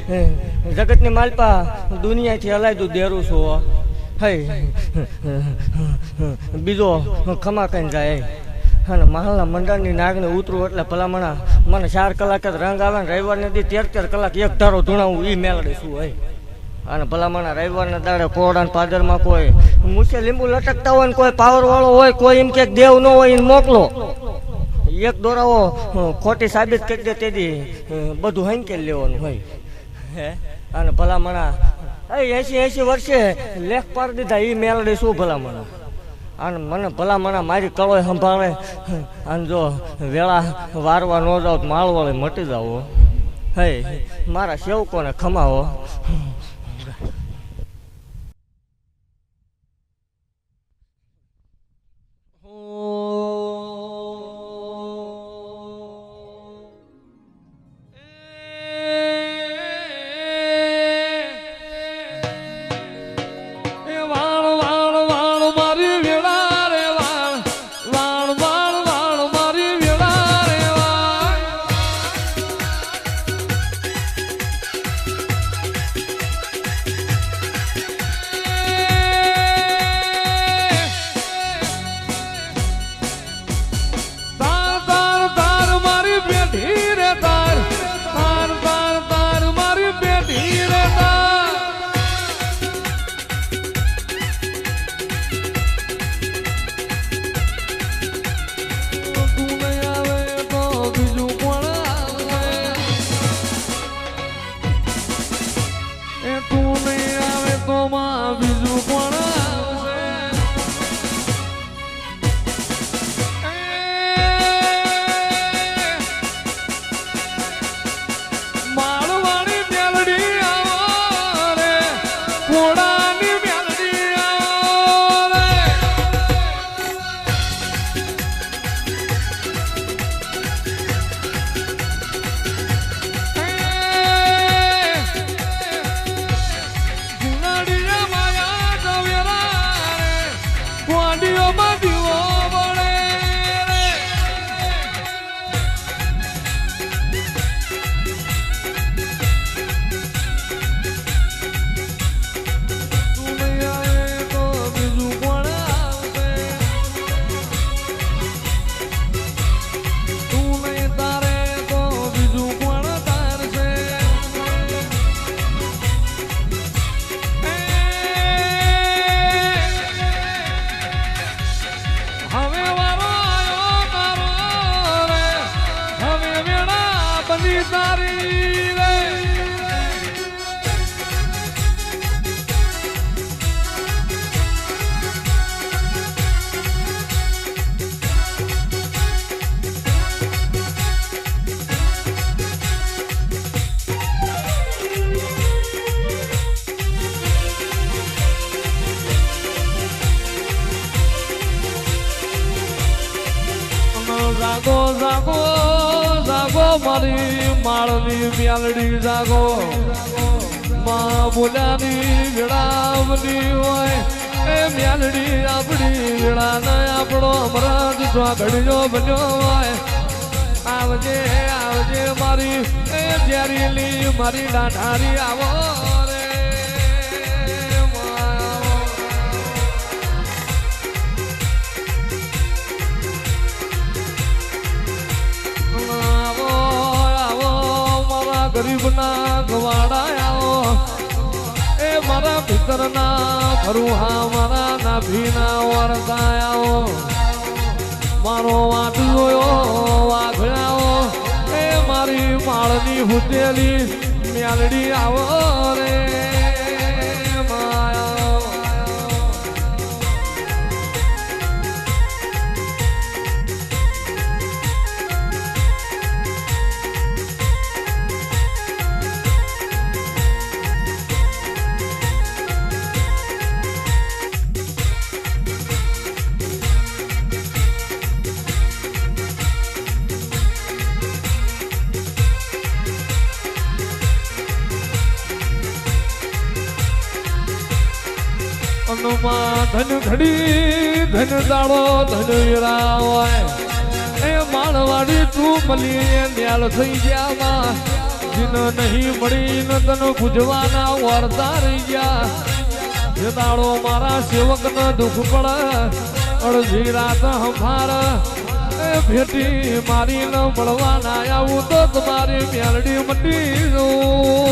જગતની માલપા દુનિયાથી હલાયતું દેરું છું હે બીજો ખમા કઈ જાય અને મહાલના મંડળની નાગને ઉતરું એટલે ભલામણા મને 4 કલાક જ રંગ આવે ને રવિવારને દી 13 કલાક એક ધારો ધૂણાવું એ મેળડી શું હોય અને ભલામણા રવિવારના દાડે કોરડા પાદરમાં કોઈ મૂછે લીંબુ લટકતા હોય ને કોઈ પાવર વાળો હોય કોઈ એમ કે દેવ ન હોય એને મોકલો એક દોરાવો ખોટી સાબિત કરી દે તેથી બધું હંકેલ લેવાનું હોય હે અને ભલામણા 80 વર્ષે લેખ પાડી દીધા એ મેળડી શું ભલામણા અને મને ભલામણા મારી કળોય સંભાળે અને જો વેળા વારવા ન જાવ માળવાળે મટી જાવ હે મારા સેવકોને ખમાવો જાગો જાગો જાગો મારી માળની મ્યાલડી જાગો માં બોલ્યાની વેળાવની હોય એ મ્યાલડી આપણી વેળા ને આપણો અમરાજ સ્વાગડ્યો બન્યો હોય આવજે આવજે મારી એ જ્યારીલી મારી ડાઢારી આવો ગરીબના ગવાડા આવો એ મારા ભીતરના ભરુહા મારા નાભીના વરતા આવો મારો વાટલોયો વાઘડાઓ એ મારી માળની હુતેલી મ્યાલડી આવો રે ધન ઘડી ધન દાડો ધન વીરા હોય એ માળવાડી તું મળી ન્યાલ થઈ ગયા જીને નહીં મળી ને તને પૂજવાના વરતા રહી ગયા જે દાડો મારા સેવક ને દુઃખ પડે અડધી રાત હમાર એ ભેટી મારી ન મળવાના આવું તો તમારી મેલડી મટી જવું